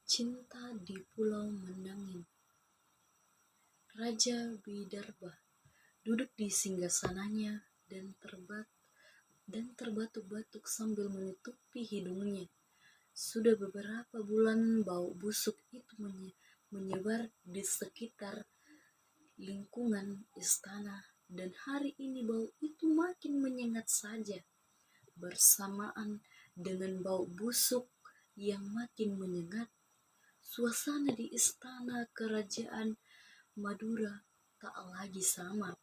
Cinta di Pulau Menangin. Raja Widarba duduk di singgasananya dan terbatuk-batuk sambil menutupi hidungnya. Sudah beberapa bulan bau busuk itu menyebar di sekitar lingkungan istana, dan hari ini bau itu makin menyengat saja. Bersamaan dengan bau busuk yang makin menyengat, suasana di istana kerajaan Madura tak lagi sama.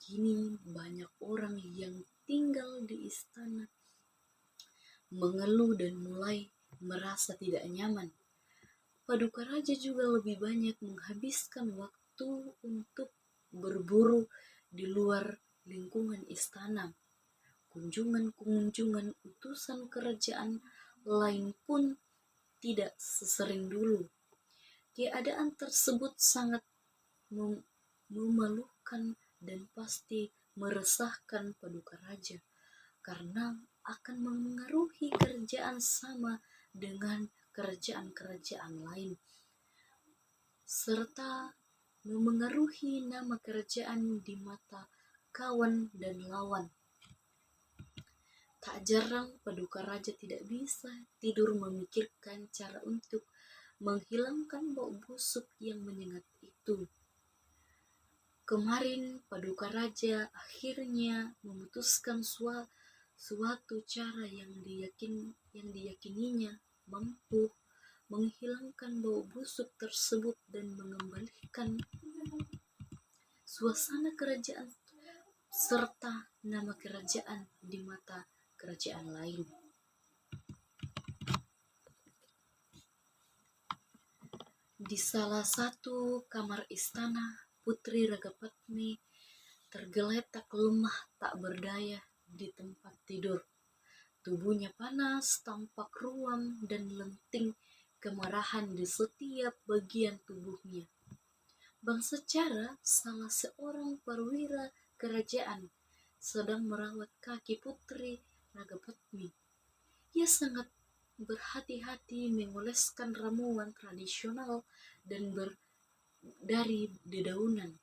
Kini banyak orang yang tinggal di istana mengeluh dan mulai merasa tidak nyaman. Paduka Raja juga lebih banyak menghabiskan waktu untuk berburu di luar lingkungan istana. Kunjungan-kunjungan utusan kerajaan lain pun tidak sesering dulu. Keadaan tersebut sangat memalukan dan pasti meresahkan Paduka Raja, karena akan memengaruhi kerajaan sama dengan kerajaan-kerajaan lain, serta memengaruhi nama kerajaan di mata kawan dan lawan. Tak jarang Paduka Raja tidak bisa tidur memikirkan cara untuk menghilangkan bau busuk yang menyengat itu. Kemarin Paduka Raja akhirnya memutuskan suatu cara yang diyakininya mampu menghilangkan bau busuk tersebut dan mengembalikan suasana kerajaan serta nama kerajaan di mata kerajaan lain. Di salah satu kamar istana, Putri Ragapatmi tergeletak lemah tak berdaya di tempat tidur. Tubuhnya panas, tampak ruam dan lenting kemarahan di setiap bagian tubuhnya. Bangsa Cara, salah seorang perwira kerajaan, sedang merawat kaki Putri Ragapatmi. Ia sangat berhati-hati mengoleskan ramuan tradisional dan dari dedaunan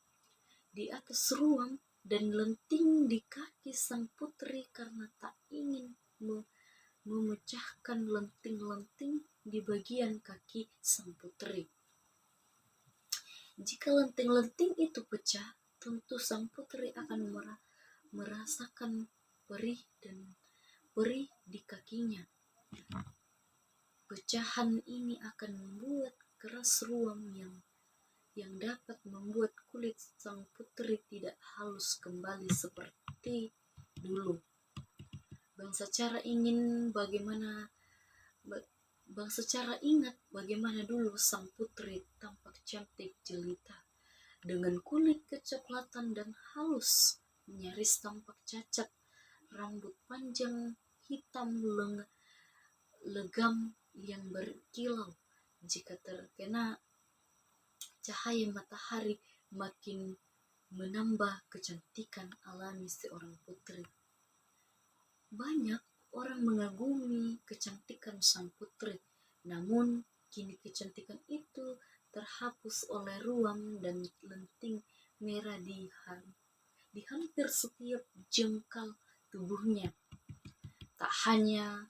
di atas ruam dan lenting di kaki sang putri karena tak ingin memecahkan lenting-lenting di bagian kaki sang putri. Jika lenting-lenting itu pecah, tentu sang putri akan merasakan perih di kakinya. Pecahan ini akan membuat keras ruam yang dapat membuat kulit sang putri tidak halus kembali seperti dulu. Bangsa Cara ingat bagaimana dulu sang putri tampak cantik jelita dengan kulit kecoklatan dan halus, nyaris tampak cacat, rambut panjang hitam legam yang berkilau jika terkena cahaya matahari, makin menambah kecantikan alami seorang putri. Banyak orang mengagumi kecantikan sang putri, namun kini kecantikan itu terhapus oleh ruam dan lenting merah di hampir setiap jengkal tubuhnya. Tak hanya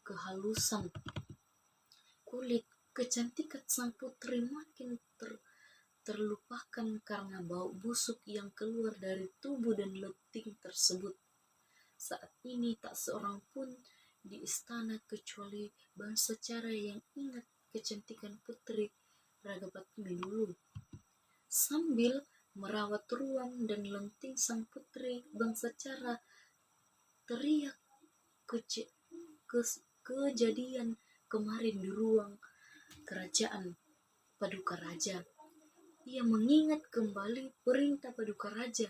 kehalusan kulit, kecantikan sang putri makin terlupakan karena bau busuk yang keluar dari tubuh dan lenting tersebut. Saat ini tak seorang pun di istana kecuali bangsa Cara yang ingat kecantikan Putri Ragapatmi dulu. Sambil merawat ruam dan lenting sang putri, bangsa Cara teriak kejadian kemarin di ruang kerajaan Paduka Raja. Ia mengingat kembali perintah Paduka Raja.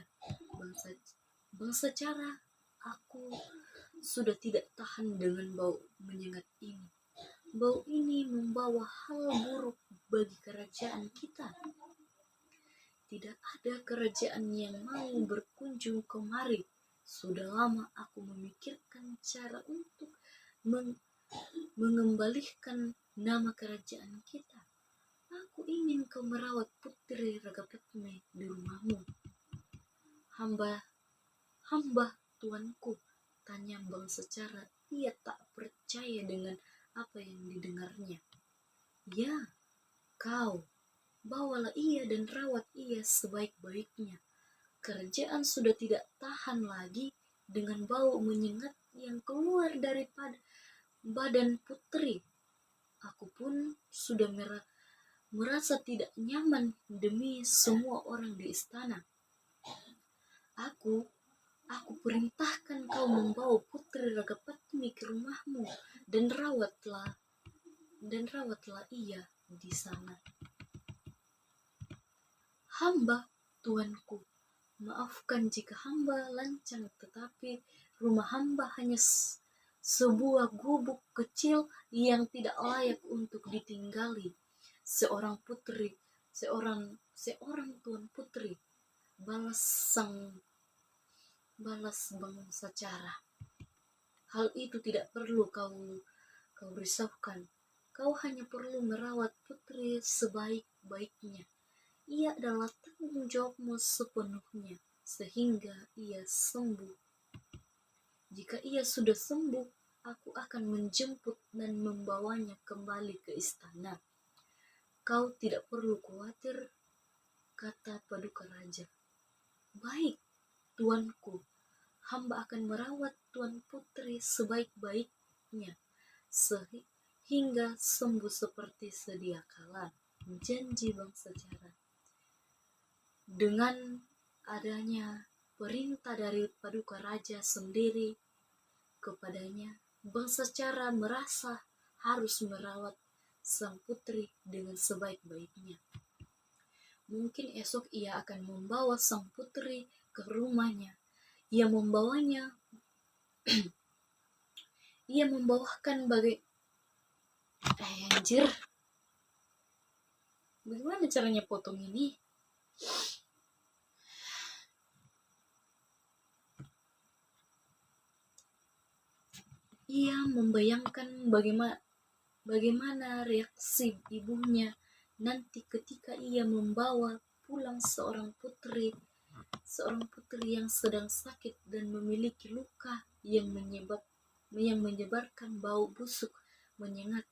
Bangsa Cara, aku sudah tidak tahan dengan bau menyengat ini. Bau ini membawa hal buruk bagi kerajaan kita. Tidak ada kerajaan yang mau berkunjung kemari. Sudah lama aku memikirkan cara untuk mengembalikan nama kerajaan kita. Aku ingin kau merawat putri Ragapatmi di rumahmu. Hamba tuanku, tanya bangsa Cara. Ia tak percaya dengan apa yang didengarnya. Ya, kau, bawalah ia dan rawat ia sebaik-baiknya. Kerajaan sudah tidak tahan lagi dengan bau menyengat yang keluar daripada badan putri. Aku pun sudah merasa tidak nyaman demi semua orang di istana. Aku perintahkan kau membawa putri Ragapatmi ke rumahmu dan rawatlah ia di sana. Hamba, tuanku, maafkan jika hamba lancang, tetapi rumah hamba hanya sebuah gubuk kecil yang tidak layak untuk ditinggali seorang tuan putri, balas bangsa Cara. Hal itu tidak perlu kau risaukan. Kau hanya perlu merawat putri sebaik-baiknya. Ia adalah tanggung jawabmu sepenuhnya sehingga ia sembuh. Jika ia sudah sembuh, aku akan menjemput dan membawanya kembali ke istana. Kau tidak perlu khawatir, kata Paduka Raja. Baik, tuanku, hamba akan merawat tuan putri sebaik-baiknya sehingga sembuh seperti sedia kala, janji bangsa Cara. Dengan adanya perintah dari Paduka Raja sendiri kepadanya, bangsa Cara merasa harus merawat sang putri dengan sebaik-baiknya. Mungkin esok ia akan membawa sang putri ke rumahnya. Ia membawakan bagaimana caranya potong ini? Ia membayangkan bagaimana reaksi ibunya nanti ketika ia membawa pulang seorang putri yang sedang sakit dan memiliki luka yang menyebarkan bau busuk menyengat.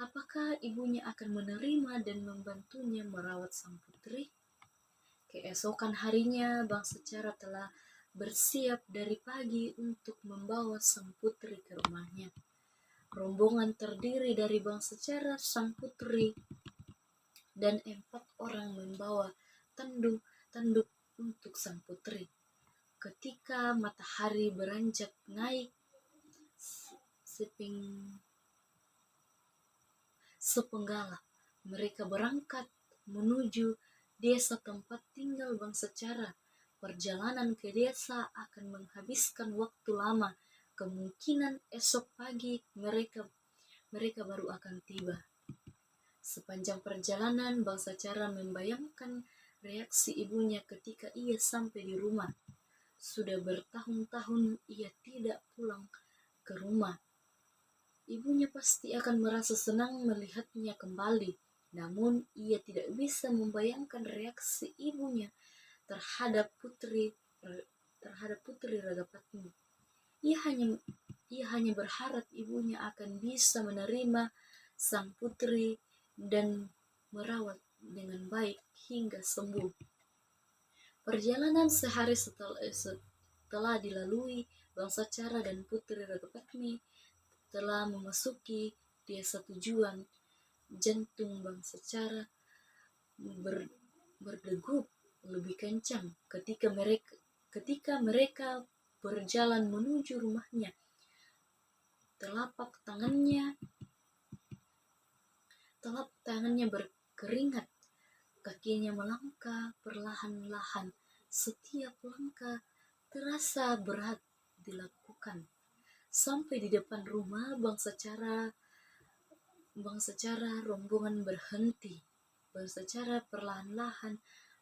Apakah ibunya akan menerima dan membantunya merawat sang putri? Keesokan harinya, bangsa Cara telah bersiap dari pagi untuk membawa sang putri ke rumahnya. Rombongan terdiri dari bangsa Cara, sang putri, dan 4 orang membawa tanduk untuk sang putri. Ketika matahari beranjak naik sepenggala, mereka berangkat menuju desa tempat tinggal bangsa Cara. Perjalanan ke desa akan menghabiskan waktu lama. Kemungkinan esok pagi mereka baru akan tiba. Sepanjang perjalanan, bangsa Cara membayangkan reaksi ibunya ketika ia sampai di rumah. Sudah bertahun-tahun ia tidak pulang ke rumah. Ibunya pasti akan merasa senang melihatnya kembali. Namun ia tidak bisa membayangkan reaksi ibunya terhadap putri Ragapatmi. Ia hanya berharap ibunya akan bisa menerima sang putri dan merawat dengan baik hingga sembuh. Perjalanan sehari setelah dilalui, bangsa Cara dan putri Ragapatmi telah memasuki desa tujuan. Jantung bangsa Cara berdegup lebih kencang ketika mereka berjalan menuju rumahnya. Telapak tangannya berkeringat, kakinya melangkah perlahan-lahan. Setiap langkah terasa berat dilakukan. Sampai di depan rumah bangsa Cara, rombongan berhenti. Bangsa Cara perlahan-lahan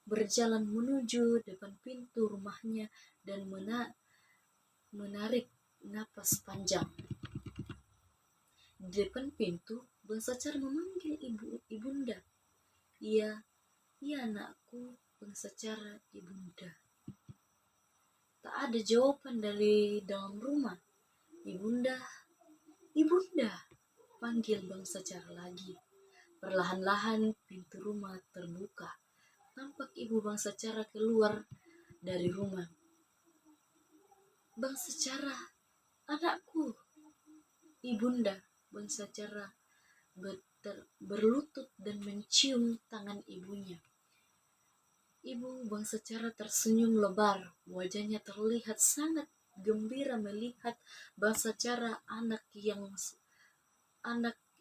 berjalan menuju depan pintu rumahnya dan menarik napas panjang. Di depan pintu, bangsa cara memanggil ibunda. Iya, iya anakku, bangsa cara ibunda. Tak ada jawaban dari dalam rumah. Ibunda, ibunda, panggil bangsa cara lagi. Perlahan-lahan pintu rumah terbuka. Tampak ibu bangsa cara keluar dari rumah. Bangsa cara, anakku, ibunda, bangsa cara berlutut dan mencium tangan ibunya. Ibu bangsa cara tersenyum lebar, wajahnya terlihat sangat gembira melihat bangsa cara anak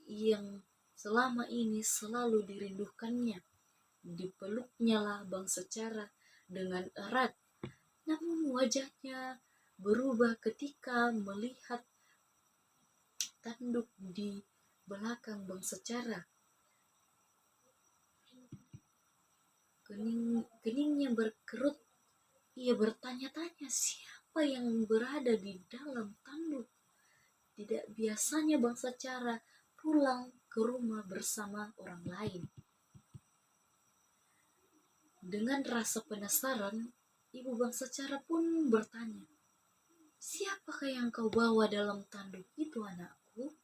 yang selama ini selalu dirindukannya. Dipeluknya lah bangsa cara dengan erat. Namun wajahnya berubah ketika melihat tanduk di belakang bangsa cara. Keningnya berkerut. Ia bertanya-tanya siapa yang berada di dalam tanduk. Tidak biasanya bangsa cara pulang ke rumah bersama orang lain. Dengan rasa penasaran, ibu bangsa cara pun bertanya, siapakah yang kau bawa dalam tanduk itu anakku?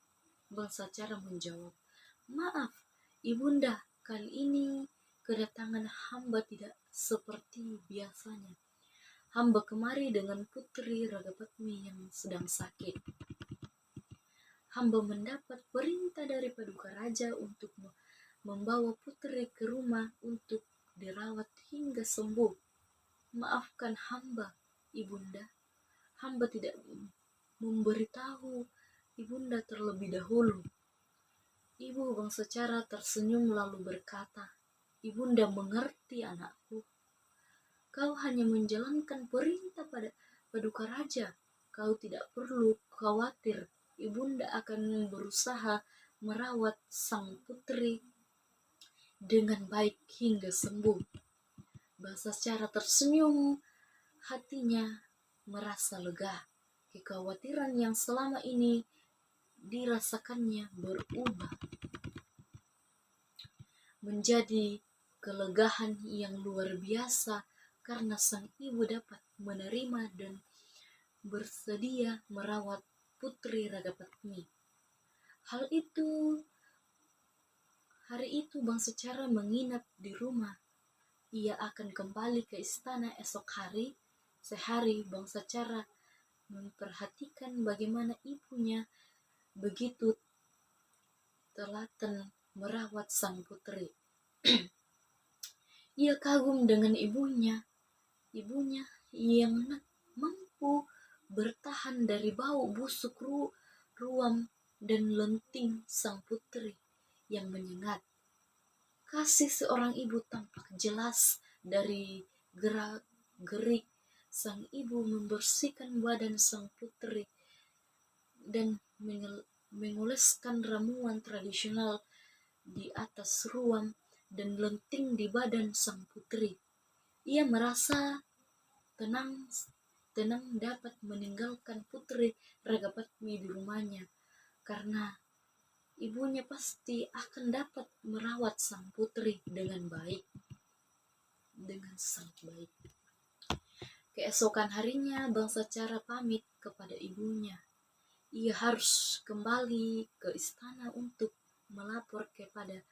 Bangsa cara menjawab, maaf ibunda, kali ini kedatangan hamba tidak seperti biasanya. Hamba kemari dengan putri Ragapatmi yang sedang sakit. Hamba mendapat perintah dari Paduka Raja untuk membawa putri ke rumah untuk dirawat hingga sembuh. Maafkan hamba, ibunda. Hamba tidak memberitahu ibunda terlebih dahulu. Ibu bangsa cara tersenyum lalu berkata, ibunda mengerti anakku. Kau hanya menjalankan perintah pada Paduka Raja. Kau tidak perlu khawatir. Ibunda akan berusaha merawat sang putri dengan baik hingga sembuh. Bangsa cara tersenyum, hatinya merasa lega. Kekhawatiran yang selama ini dirasakannya berubah menjadi kelegaan yang luar biasa karena sang ibu dapat menerima dan bersedia merawat putri Ragapatmi. Hari itu bangsa cara menginap di rumah. Ia akan kembali ke istana esok hari. Sehari bangsa cara memperhatikan bagaimana ibunya begitu telaten merawat sang putri. Ia kagum dengan ibunya yang mampu bertahan dari bau busuk ruam dan lenting sang putri yang menyengat. Kasih seorang ibu tampak jelas dari gerak-gerik sang ibu membersihkan badan sang putri dan mengoleskan ramuan tradisional di atas ruam dan lenting di badan sang putri. Ia merasa tenang dapat meninggalkan putri Ragapatmi di rumahnya karena ibunya pasti akan dapat merawat sang putri dengan sangat baik. Keesokan harinya bangsa cara pamit kepada ibunya. Ia harus kembali ke istana untuk melapor kepada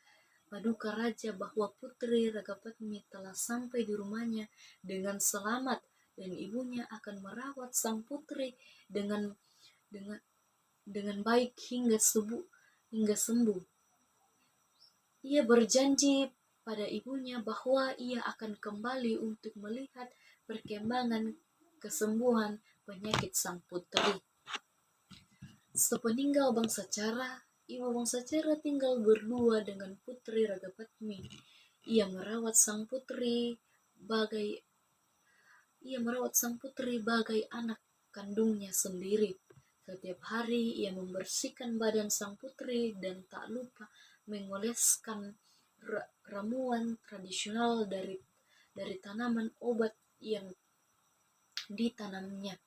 Paduka Raja bahwa putri Ragapatmi telah sampai di rumahnya dengan selamat dan ibunya akan merawat sang putri dengan baik hingga sembuh. Ia berjanji pada ibunya bahwa ia akan kembali untuk melihat perkembangan kesembuhan penyakit sang putri. Sepeninggal bangsa cara, ibu bangsa cara tinggal berdua dengan putri Ragapatmi. Ia merawat sang putri bagai anak kandungnya sendiri. Setiap hari ia membersihkan badan sang putri dan tak lupa mengoleskan ramuan tradisional dari tanaman obat yang ditanamnya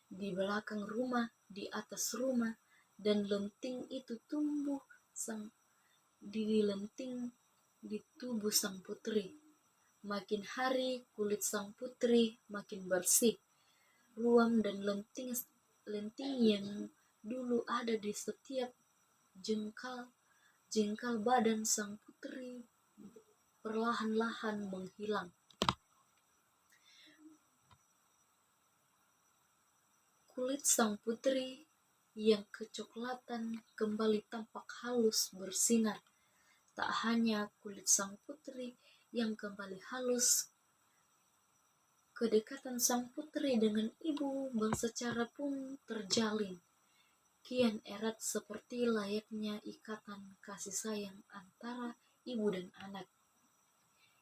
di belakang rumah, di atas rumah, dan lenting itu tumbuh di lenting di tubuh sang putri. Makin hari kulit sang putri makin bersih. Ruam dan lenting yang dulu ada di setiap jengkal badan sang putri perlahan-lahan menghilang. Kulit sang putri yang kecoklatan kembali tampak halus bersinar. Tak hanya kulit sang putri yang kembali halus, kedekatan sang putri dengan ibu bangsa Cara pun terjalin. Kian erat seperti layaknya ikatan kasih sayang antara ibu dan anak.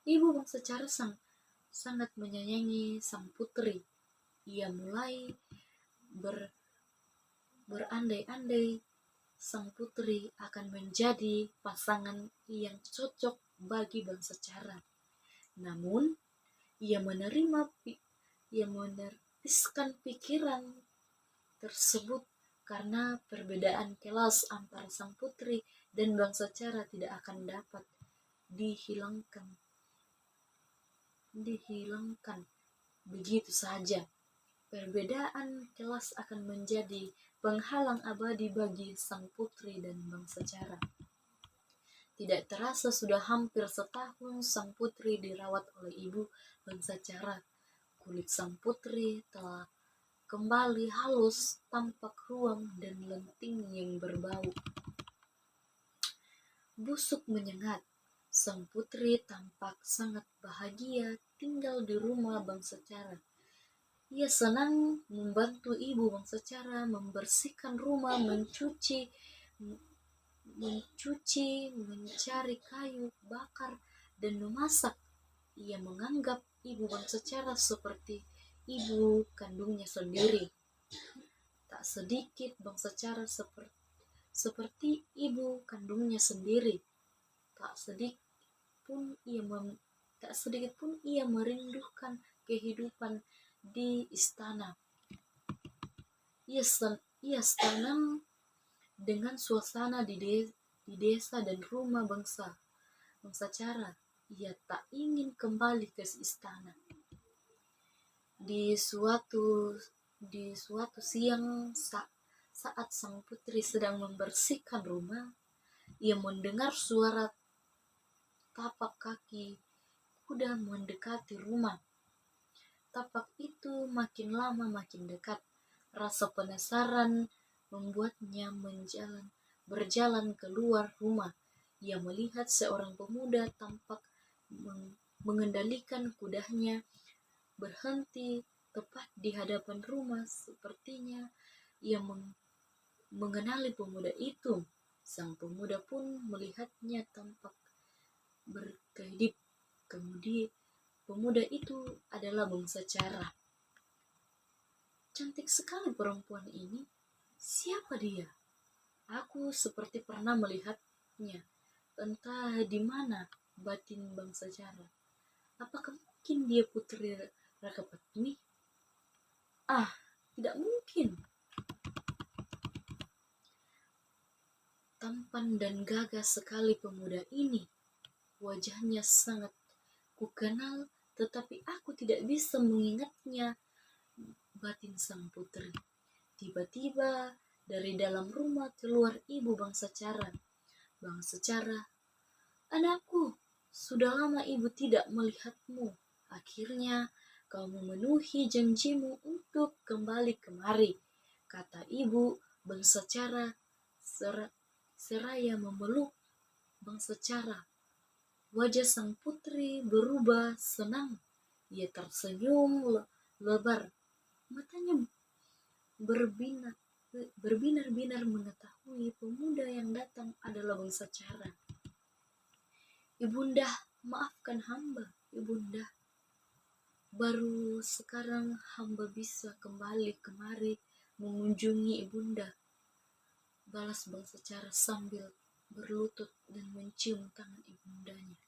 Ibu bangsa Cara sangat menyayangi sang putri. Ia mulai berandai-andai sang putri akan menjadi pasangan yang cocok bagi bangsa Cara. Namun, ia menerpiskan pikiran tersebut karena perbedaan kelas antara sang putri dan bangsa Cara tidak akan dapat dihilangkan begitu saja. Perbedaan kelas akan menjadi penghalang abadi bagi sang putri dan bangsa Cara. Tidak terasa sudah hampir setahun sang putri dirawat oleh ibu bangsa Cara. Kulit sang putri telah kembali halus, tampak ruam dan lenting yang berbau busuk menyengat. Sang putri tampak sangat bahagia tinggal di rumah bangsa Cara. Ia senang membantu ibu bangsa Cara membersihkan rumah, mencari kayu bakar, dan memasak. Ia menganggap ibu bangsa Cara seperti ibu kandungnya sendiri. Tak sedikit bangsa Cara seperti ibu kandungnya sendiri. Tak sedikit pun ia merindukan kehidupan di istana. Ia senang dengan suasana di desa dan rumah bangsa Cara. Ia tak ingin kembali ke istana. Di suatu siang saat sang putri sedang membersihkan rumah, ia mendengar suara tapak kaki kuda mendekati rumah. Tapak itu makin lama makin dekat. Rasa penasaran membuatnya berjalan keluar rumah. Ia melihat seorang pemuda tampak mengendalikan kudanya berhenti tepat di hadapan rumah. Sepertinya ia mengenali pemuda itu. Sang pemuda pun melihatnya tampak berkedip. Kemudian pemuda itu adalah bangsa Cara. Cantik sekali perempuan ini. Siapa dia? Aku seperti pernah melihatnya. Entah di mana batin bangsa Cara. Apakah mungkin dia putri Rakapatmi? Ah, tidak mungkin. Tampan dan gagah sekali pemuda ini. Wajahnya sangat kukenal, tetapi aku tidak bisa mengingatnya. Batin sang putri. Tiba-tiba dari dalam rumah keluar ibu bangsa Cara. Bangsa Cara, anakku, sudah lama ibu tidak melihatmu. Akhirnya kau memenuhi janjimu untuk kembali kemari, kata ibu bangsa Cara seraya memeluk bangsa Cara. Wajah sang putri berubah senang. Ia tersenyum lebar. Matanya berbinar-binar mengetahui pemuda yang datang adalah bangsa Cara. Ibunda, maafkan hamba, ibunda. Baru sekarang hamba bisa kembali kemari mengunjungi ibunda, balas bangsa Cara sambil berlutut dan mencium tangan ibundanya.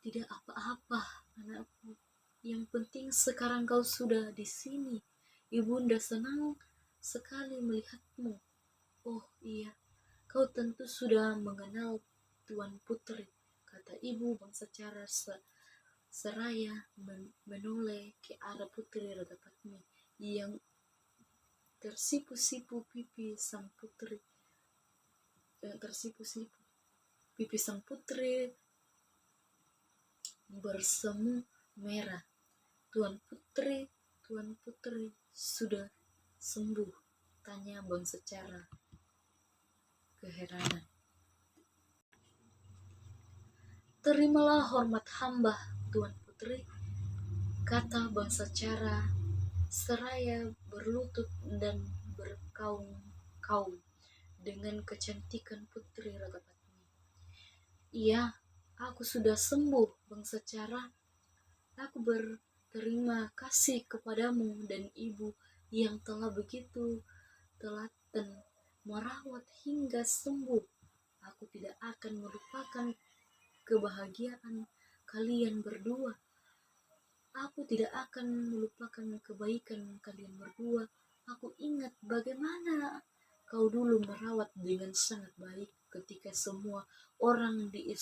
Tidak apa-apa, anakku. Yang penting sekarang kau sudah di sini. Ibunda senang sekali melihatmu. Oh iya, kau tentu sudah mengenal Tuan Putri, kata ibu bangsa cara seraya menoleh ke arah Putri Raga Patmi yang tersipu-sipu pipi sang putri. Tersipu-sipu pipi sang putri bersemu merah. Tuan Putri sudah sembuh, tanya Bang secara keheranan. Terimalah hormat hamba, Tuan Putri, kata Bang secara seraya berlutut dan berkaum-kaum dengan kecantikan Putri Ragapatmi. Iya, aku sudah sembuh, Bang secara. Aku berterima kasih kepadamu dan ibu yang telah begitu telaten merawat hingga sembuh. Aku tidak akan melupakan kebahagiaan kalian berdua. Aku tidak akan melupakan kebaikan kalian berdua. Aku ingat bagaimana kau dulu merawat dengan sangat baik ketika semua orang di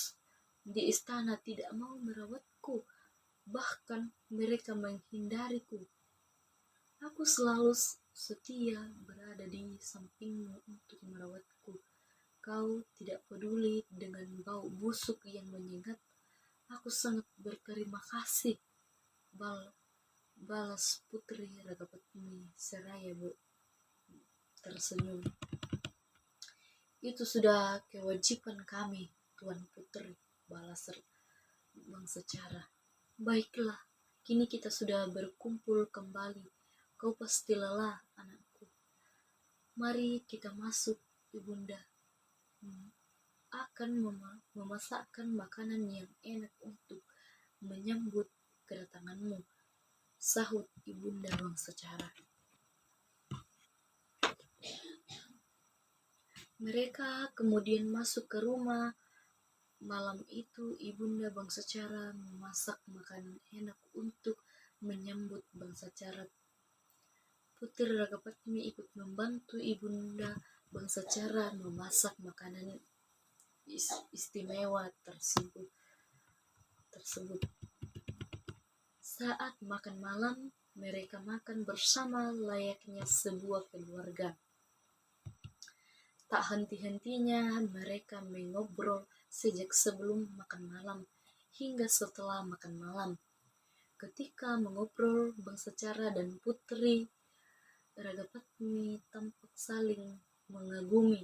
istana tidak mau merawatku. Bahkan mereka menghindariku. Aku selalu setia berada di sampingmu untuk merawatku. Kau tidak peduli dengan bau busuk yang menyengat. Aku sangat berterima kasih. Balas Putri Ragapatmi seraya tersenyum. Itu sudah kewajiban kami, Tuan Putri, balas Bang secara. Baiklah, kini kita sudah berkumpul kembali. Kau pasti lelah, anakku. Mari kita masuk, ibunda. Akan memasakkan makanan yang enak untuk menyambut kedatanganmu, sahut ibunda Bang secara. Mereka kemudian masuk ke rumah. Malam itu ibunda Bang secara memasak makanan enak untuk menyambut Bang secara. Putri Ragapatmi ikut membantu ibunda Bang secara memasak makanan istimewa tersebut. Saat makan malam, mereka makan bersama layaknya sebuah keluarga. Tak henti-hentinya mereka mengobrol sejak sebelum makan malam hingga setelah makan malam. Ketika mengobrol, Bang secara dan Putri Ragapatmi tampak saling mengagumi.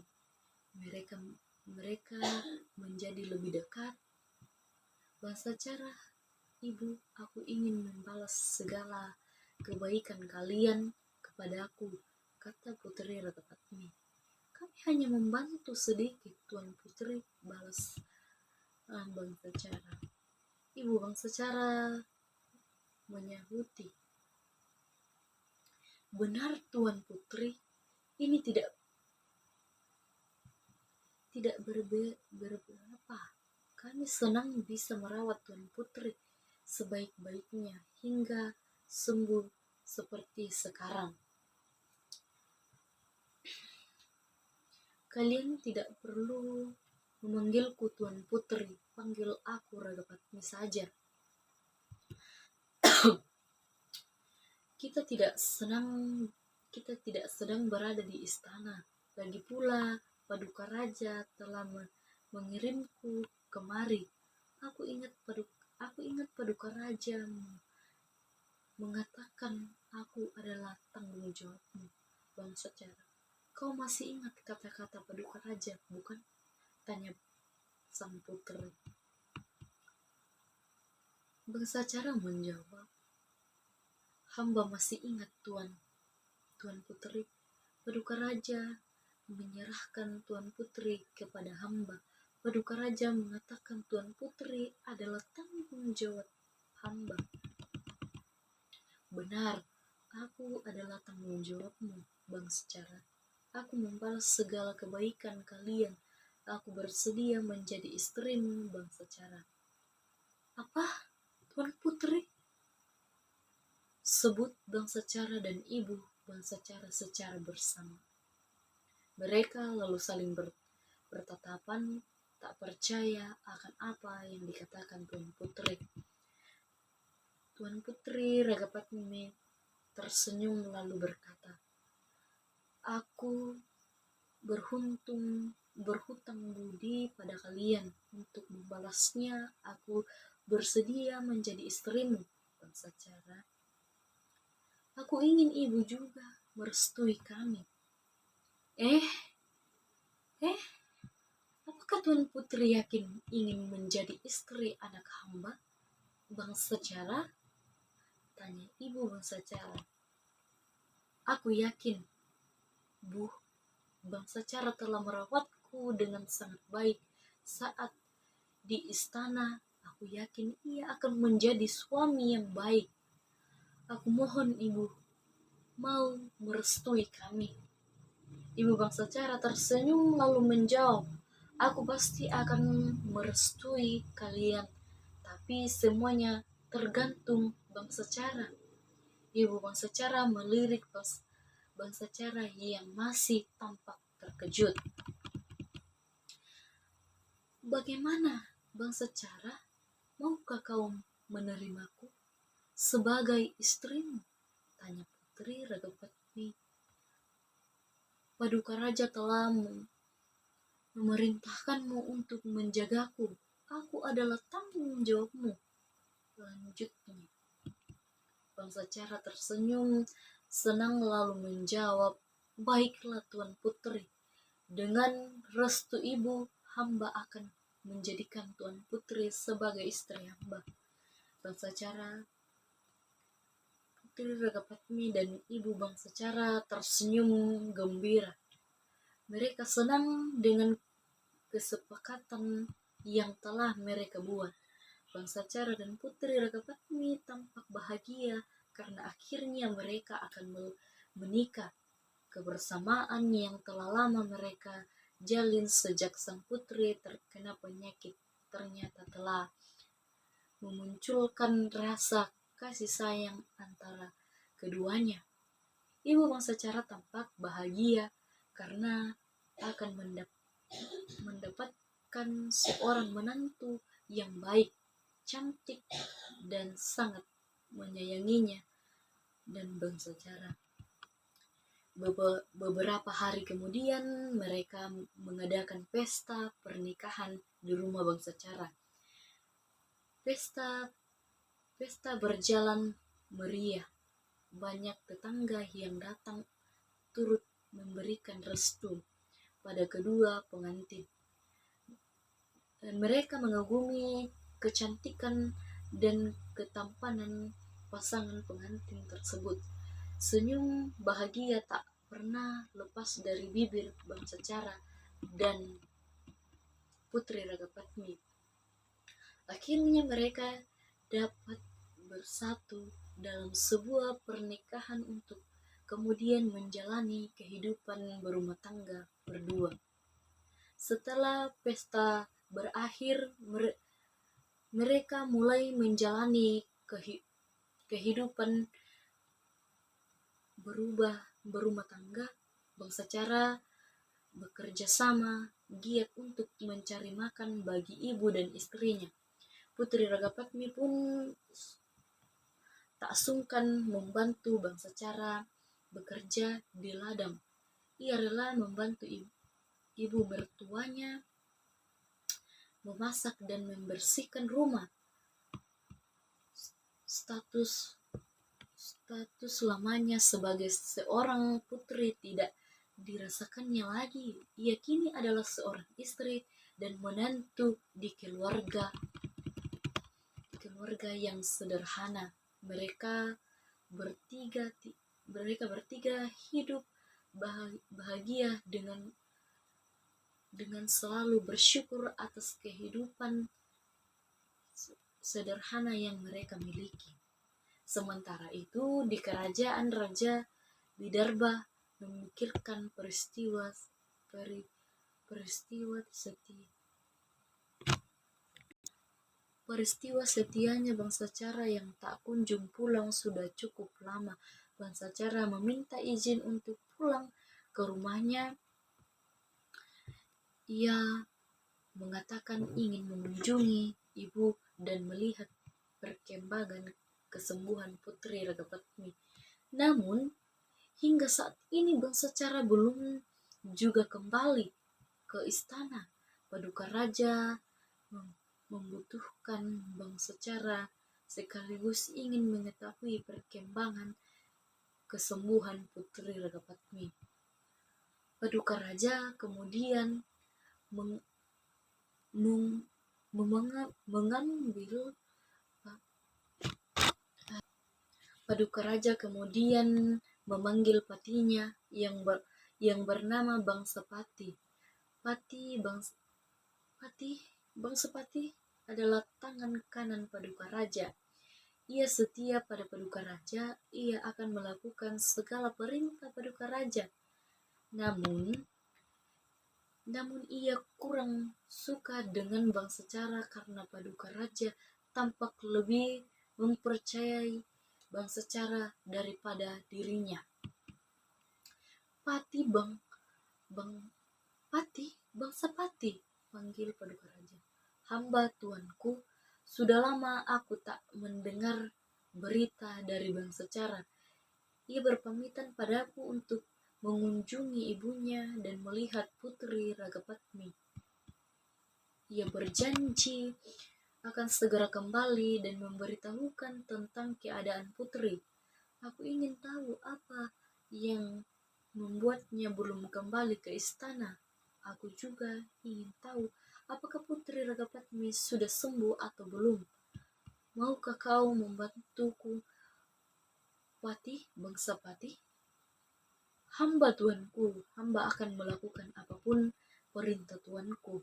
Mereka menjadi lebih dekat. Bang secara, ibu, aku ingin membalas segala kebaikan kalian kepadaku, kata Putri Ragapatmi. Kami hanya membantu sedikit, Tuan Putri, balas Bang secara. Ibu Bang secara menyahuti. Benar, Tuan Putri, ini tidak berberapa. Kami senang bisa merawat Tuan Putri sebaik-baiknya hingga sembuh seperti sekarang. Kalian tidak perlu memanggilku Tuan Putri, panggil aku Ragapatmi saja. Kita tidak sedang berada di istana. Lagi pula Paduka Raja telah mengirimku kemari. Aku ingat Paduka Raja mengatakan aku adalah tanggung jawabmu, Bang secara. Kau masih ingat kata-kata Paduka Raja, bukan? Tanya sang putri. Bang secara menjawab, hamba masih ingat, Tuan Putri. Paduka Raja menyerahkan Tuan Putri kepada hamba. Paduka Raja mengatakan Tuan Putri adalah tanggung jawab hamba. Benar, aku adalah tanggung jawabmu, Bang secara. Aku membalas segala kebaikan kalian. Aku bersedia menjadi istrimu, Bang secara. Apa, Tuan Putri? Sebut Bang secara dan ibu bangsa cara secara bersama. Mereka lalu saling bertatapan, tak percaya akan apa yang dikatakan Tuan Putri. Tuan Putri Ragapatmi tersenyum lalu berkata, "Aku berhutang budi pada kalian. Untuk membalasnya, aku bersedia menjadi istrimu, bangsa cara. Aku ingin ibu juga merestui kami." Eh, apakah Tuan Putri yakin ingin menjadi istri anak hamba, bangsa cara? Tanya ibu bangsa cara. "Aku yakin, Bu. Bangsa cara telah merawatku dengan sangat baik saat di istana. Aku yakin ia akan menjadi suami yang baik. Aku mohon ibu mau merestui kami." Ibu bangsa cara tersenyum lalu menjawab, "Aku pasti akan merestui kalian, tapi semuanya tergantung bangsa cara." Ibu bangsa cara melirik bangsa cara yang masih tampak terkejut. "Bagaimana, bangsa cara? Maukah kau menerimaku sebagai istrimu?" tanya Putri Ragapatmi. "Paduka Raja telah memerintahkanmu untuk menjagaku. Aku adalah tanggung jawabmu," lanjutnya. Bangsa cara tersenyum senang lalu menjawab, "Baiklah Tuan Putri, dengan restu ibu, hamba akan menjadikan Tuan Putri sebagai istri hamba." Bangsa cara Putri Ragapatmi dan ibu bangsa cara tersenyum gembira. Mereka senang dengan kesepakatan yang telah mereka buat. Bangsa cara dan Putri Ragapatmi tampak bahagia karena akhirnya mereka akan menikah. Kebersamaan yang telah lama mereka jalin sejak sang putri terkena penyakit ternyata telah memunculkan rasa kasih sayang antara keduanya. Ibu bangsa cara tampak bahagia karena akan mendapatkan seorang menantu yang baik, cantik, dan sangat menyayanginya. Dan bangsa cara beberapa hari kemudian mereka mengadakan pesta pernikahan di rumah bangsa cara. Pesta berjalan meriah. Banyak tetangga yang datang turut memberikan restu pada kedua pengantin. Mereka mengagumi kecantikan dan ketampanan pasangan pengantin tersebut. Senyum bahagia tak pernah lepas dari bibir bangsa cara dan Putri Ragapatmi. Akhirnya mereka dapat bersatu dalam sebuah pernikahan untuk kemudian menjalani kehidupan berumah tangga berdua. Setelah pesta berakhir, mereka mulai menjalani kehidupan berumah tangga. Bangsa cara bekerja sama giat untuk mencari makan bagi ibu dan istrinya. Putri Ragapatmi pun tak sungkan membantu bangsa cara bekerja di ladang. Ia rela membantu ibu mertuanya memasak dan membersihkan rumah. Status lamanya sebagai seorang putri tidak dirasakannya lagi. Ia kini adalah seorang istri dan menantu di keluarga yang sederhana. Mereka bertiga hidup bahagia dengan selalu bersyukur atas kehidupan sederhana yang mereka miliki. Sementara itu, di kerajaan Raja Widarbha memikirkan peristiwa setianya bangsa cara yang tak kunjung pulang sudah cukup lama. bangsa cara meminta izin untuk pulang ke rumahnya. Ia mengatakan ingin mengunjungi ibu dan melihat perkembangan kesembuhan Putri Ragapatmi. Namun, hingga saat ini bangsa cara belum juga kembali ke istana. Paduka Raja membutuhkan bangsa cara sekaligus ingin mengetahui perkembangan kesembuhan Putri Ragapatmi. Paduka Raja kemudian mengambil Paduka Raja kemudian memanggil patinya yang bernama Bangsapati. Bangsapati adalah tangan kanan Paduka Raja. Ia setia pada Paduka Raja, ia akan melakukan segala perintah Paduka Raja. Namun ia kurang suka dengan bangsa cara karena Paduka Raja tampak lebih mempercayai bangsa cara daripada dirinya. Bangsapati, panggil Paduka Raja. Hamba tuanku, sudah lama aku tak mendengar berita dari bangsa cara. Ia berpamitan padaku untuk mengunjungi ibunya dan melihat Putri Ragapatmi. Ia berjanji akan segera kembali dan memberitahukan tentang keadaan Putri. Aku ingin tahu apa yang membuatnya belum kembali ke istana. Aku juga ingin tahu apakah Putri Ragapatmi sudah sembuh atau belum. Maukah kau membantuku, Bangsapati? Hamba tuanku, hamba akan melakukan apapun perintah tuanku.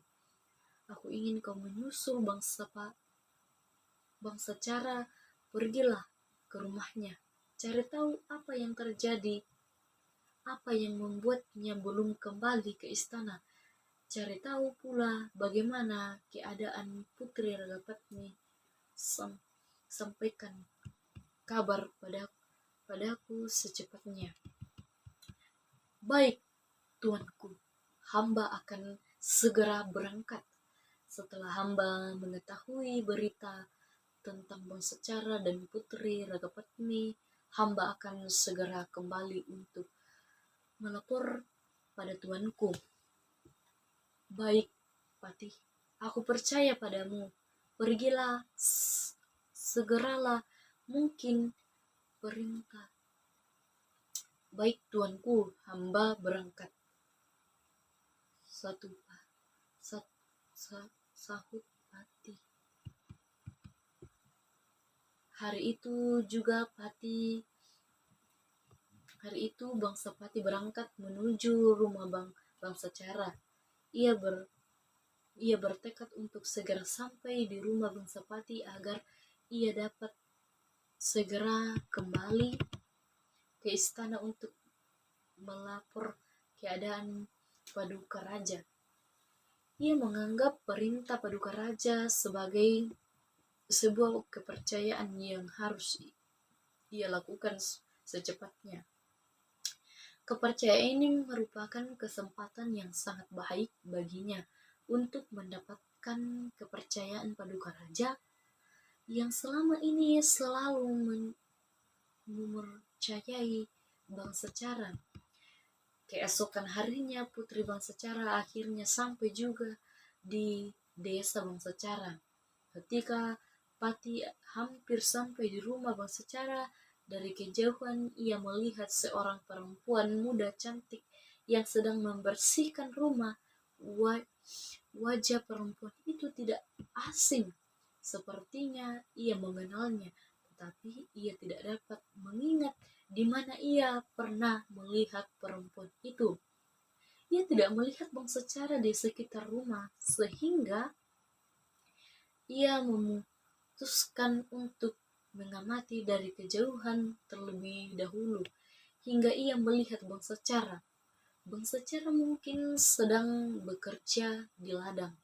Aku ingin kau menyusul bangsa cara, pergilah ke rumahnya. Cari tahu apa yang terjadi, apa yang membuatnya belum kembali ke istana. Cari tahu pula bagaimana keadaan Putri Ragapatmi. Sampaikan kabar padaku secepatnya. Baik, tuanku, hamba akan segera berangkat. Setelah hamba mengetahui berita tentang bangsa cara dan Putri Ragapatmi, hamba akan segera kembali untuk melapor pada tuanku. Baik, Patih, aku percaya padamu. Pergilah, segeralah mungkin perintah. Baik tuanku, hamba berangkat. Sahut Patih. Hari itu Bangsapati berangkat menuju rumah bangsa cara. Ia bertekad untuk segera sampai di rumah Bangsapati agar ia dapat segera kembali ke istana untuk melapor keadaan Paduka Raja. Ia menganggap perintah Paduka Raja sebagai sebuah kepercayaan yang harus ia lakukan secepatnya. Kepercayaan ini merupakan kesempatan yang sangat baik baginya untuk mendapatkan kepercayaan Paduka Raja yang selama ini selalu mempercayai bangsa cara. Keesokan harinya Putri bangsa cara akhirnya sampai juga di desa bangsa cara. Ketika Pati hampir sampai di rumah bangsa cara, dari kejauhan ia melihat seorang perempuan muda cantik yang sedang membersihkan rumah. Wajah perempuan itu tidak asing. Sepertinya ia mengenalnya, tetapi ia tidak dapat mengingat di mana ia pernah melihat perempuan itu. Ia tidak melihat bangsa cara di sekitar rumah, sehingga ia memutuskan untuk mengamati dari kejauhan terlebih dahulu, hingga ia melihat bangsa cara. Bangsa cara mungkin sedang bekerja di ladang.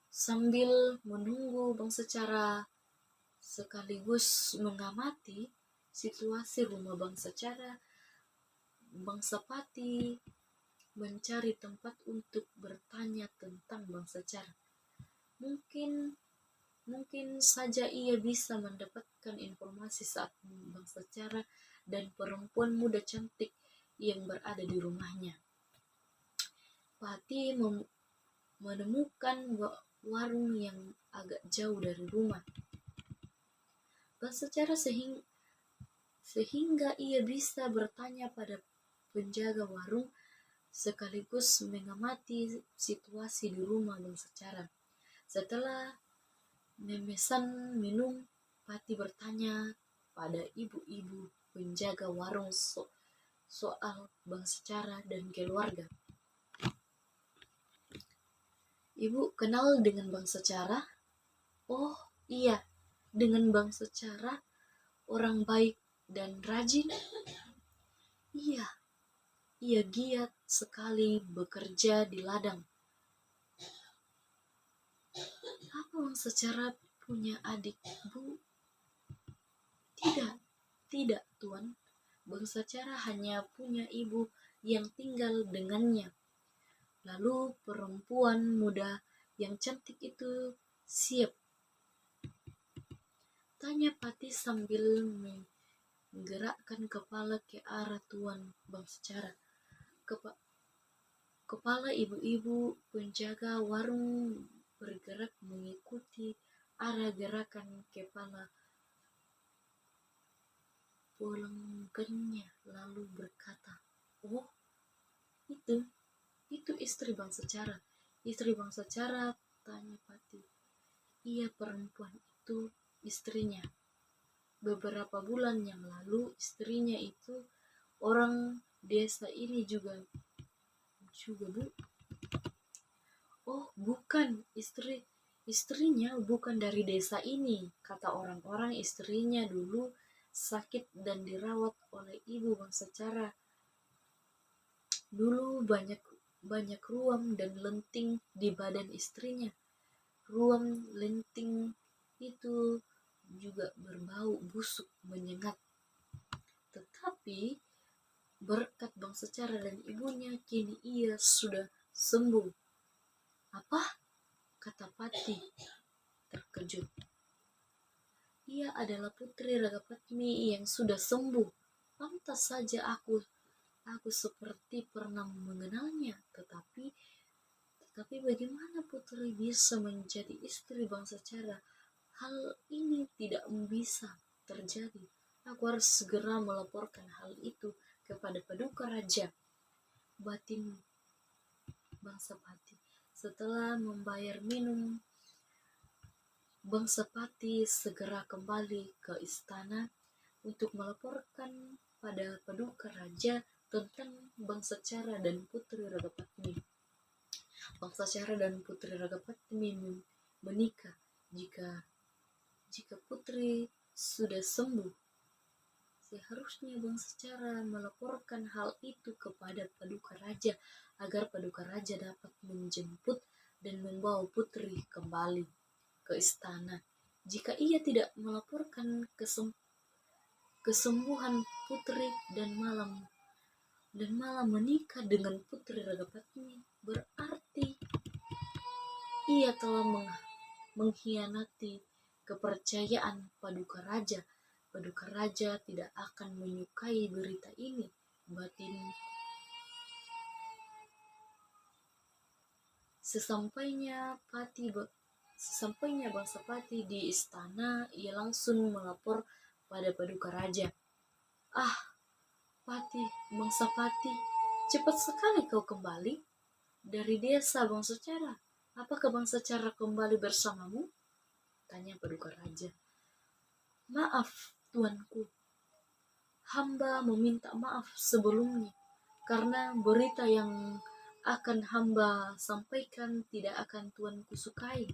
Sambil menunggu bangsa cara sekaligus mengamati, situasi rumah bangsa cara, bangsa Pati mencari tempat untuk bertanya tentang bangsa cara. Mungkin saja ia bisa mendapatkan informasi saat bangsa cara dan perempuan muda cantik yang berada di rumahnya. Pati menemukan warung yang agak jauh dari rumah bangsa cara sehingga ia bisa bertanya pada penjaga warung sekaligus mengamati situasi di rumah bangsa cara. Setelah memesan minum, Pati bertanya pada ibu-ibu penjaga warung soal bangsa cara dan keluarga. Ibu kenal dengan bangsa cara? Oh iya, dengan bangsa cara, orang baik dan rajin. Iya, ia giat sekali bekerja di ladang. Apa bangsa cara punya adik, Bu? Tidak, Tuan. Bangsa cara hanya punya ibu yang tinggal dengannya. Lalu perempuan muda yang cantik itu siap? Tanya Pati sambil menggerakkan kepala ke arah Tuan bangsa cara. Kepala ibu-ibu penjaga warung bergerak mengikuti arah gerakan kepala pelanggannya lalu berkata, "Oh, itu istri bangsa cara." Istri bangsa cara, tanya Pati. Iya, perempuan itu istrinya. Beberapa bulan yang lalu istrinya itu orang desa ini juga Bu. Oh, bukan, istrinya bukan dari desa ini. Kata orang-orang istrinya dulu sakit dan dirawat oleh ibu bangsa cara. Dulu banyak ruam dan lenting di badan istrinya. Ruam lenting itu juga berbau busuk menyengat. Tetapi berkat bangsa cara dan ibunya kini ia sudah sembuh. Apa? Kata Pati terkejut. Ia adalah putri Ragapatmi yang sudah sembuh. Pantas saja aku seperti pernah mengenalnya, tetapi bagaimana putri bisa menjadi istri bangsa cara? Hal ini tidak bisa terjadi. Aku harus segera melaporkan hal itu kepada Paduka Raja. Batin bangsa Pati. Setelah membayar minum, bangsa Pati segera kembali ke istana untuk melaporkan pada Paduka Raja tentang bangsa cara dan putri Ragapatmi. Bangsa cara dan putri Ragapatmi menikah jika putri sudah sembuh. Seharusnya bangsa cara melaporkan hal itu kepada Paduka Raja agar Paduka Raja dapat menjemput dan membawa putri kembali ke istana. Jika ia tidak melaporkan kesembuhan putri dan malam menikah dengan putri Ragapatmi, berarti ia telah mengkhianati kepercayaan Paduka Raja. Paduka Raja tidak akan menyukai berita ini. Batin. Sesampainya bangsa Pati di istana, ia langsung melapor pada Paduka Raja. Ah, Pati, bangsa Pati, cepat sekali kau kembali dari desa bangsa cara. Apakah bangsa cara kembali bersamamu? Tanya Paduka Raja. Maaf, tuanku. Hamba meminta maaf sebelumnya karena berita yang akan hamba sampaikan tidak akan tuanku sukai.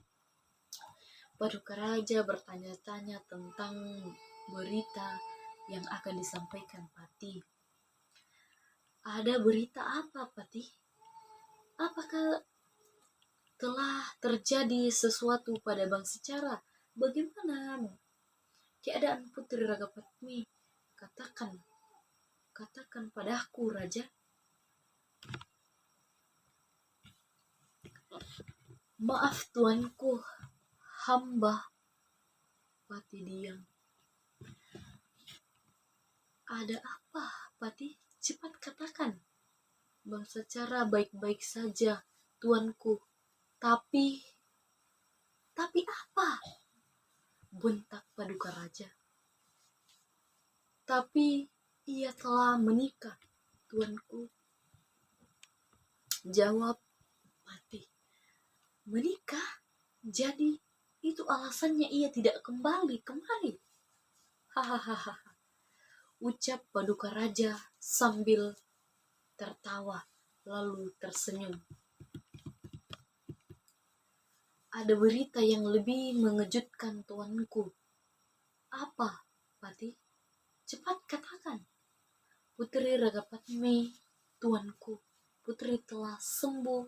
Paduka Raja bertanya-tanya tentang berita yang akan disampaikan Pati. Ada berita apa, Pati? Apakah telah terjadi sesuatu pada bangsa cara? Bagaimana keadaan putri Ragapatmi? Katakan padaku, raja. Maaf tuanku, hamba. Pati diam. Ada apa, Pati? Cepat katakan. Bangsa cara baik-baik saja, tuanku. Tapi apa? Bentak Paduka Raja. Tapi ia telah menikah, tuanku. Jawab Pati. Menikah? Jadi itu alasannya ia tidak kembali kemari. Hahaha. Ucap Paduka Raja sambil tertawa lalu tersenyum. Ada berita yang lebih mengejutkan, tuanku. Apa, Pati? Cepat katakan. Putri Ragapatmi, tuanku. Putri telah sembuh.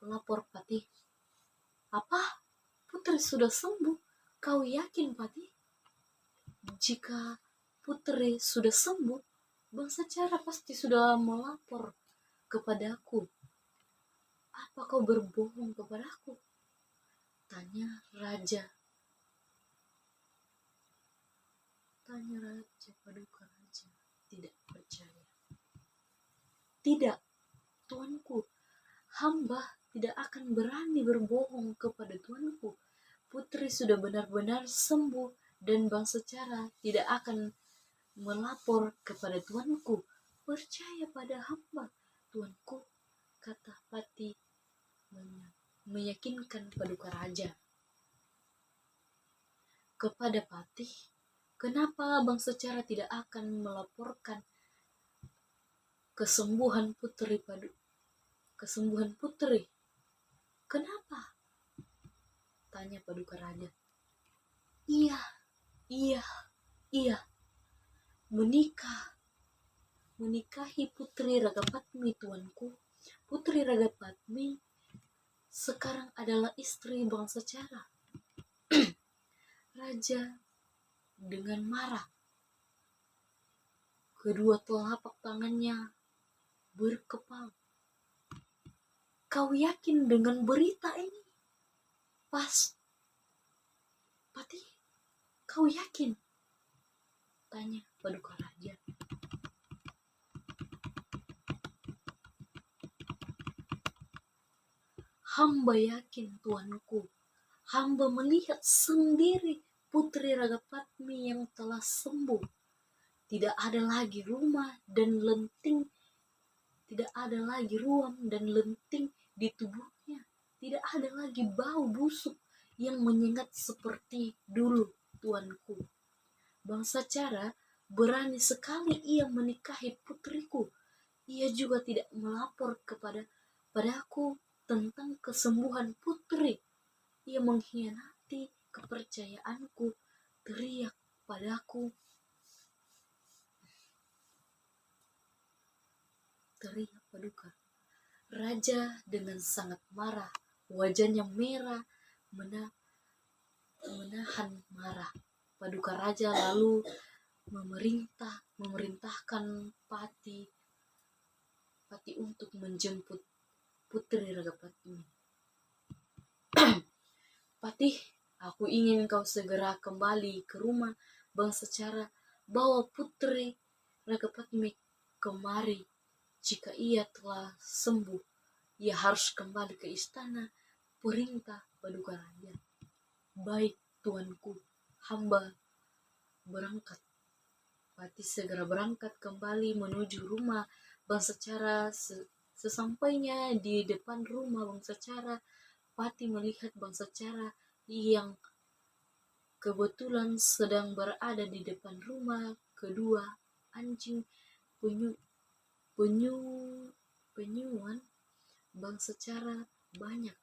Lapor Pati. Apa? Putri sudah sembuh? Kau yakin, Pati? Jika Putri sudah sembuh, bangsa cara pasti sudah melapor kepadaku. Apa kau berbohong kepadaku? Tanya Raja Paduka Raja tidak percaya. Tidak, tuanku. Hamba tidak akan berani berbohong kepada tuanku. Putri sudah benar-benar sembuh dan bangsa cara tidak akan melapor kepada tuanku. Percaya pada hamba, tuanku, kata Pati meyakinkan Paduka Raja. Kepada Pati, kenapa bangsa cara tidak akan melaporkan kesembuhan Putri? Kenapa? Tanya Paduka Raja. Iya. Menikahi Putri Ragapatmi, tuanku. Putri Ragapatmi sekarang adalah istri bangsa cara. Raja dengan marah. Kedua telapak tangannya berkepal. Kau yakin dengan berita ini? Pas, Pati, kau yakin? Tanya Paduka Raja. Hamba yakin, tuanku. Hamba melihat sendiri Putri Ragapatmi yang telah sembuh. Tidak ada lagi rumah dan lenting. Tidak ada lagi ruam dan lenting di tubuhnya. Tidak ada lagi bau busuk yang menyengat seperti dulu, tuanku. Bangsa cara berani sekali ia menikahi putriku. Ia juga tidak melapor padaku tentang kesembuhan Putri. Ia mengkhianati kepercayaanku, teriak padaku. Teriak Paduka Raja dengan sangat marah. Wajahnya merah, menahan marah. Paduka Raja lalu memerintahkan Pati untuk menjemput Putri Ragapatmi. Pati, aku ingin kau segera kembali ke rumah bangsa cara. Bawa Putri Ragapatmi kemari. Jika ia telah sembuh, ia harus kembali ke istana. Perintah Paduka Raja. Baik, tuanku, hamba berangkat. Pati segera berangkat kembali menuju rumah bangsa cara. Sesampainya di depan rumah bangsa cara, Pati melihat bangsa cara yang kebetulan sedang berada di depan rumah. Kedua anjing penyuan bangsa cara banyak.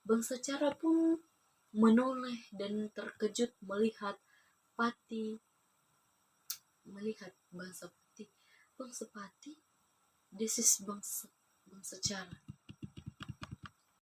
Bangsa cara pun menoleh dan terkejut melihat bangsa Pati. Bangsa Pati, this is bangsa cara.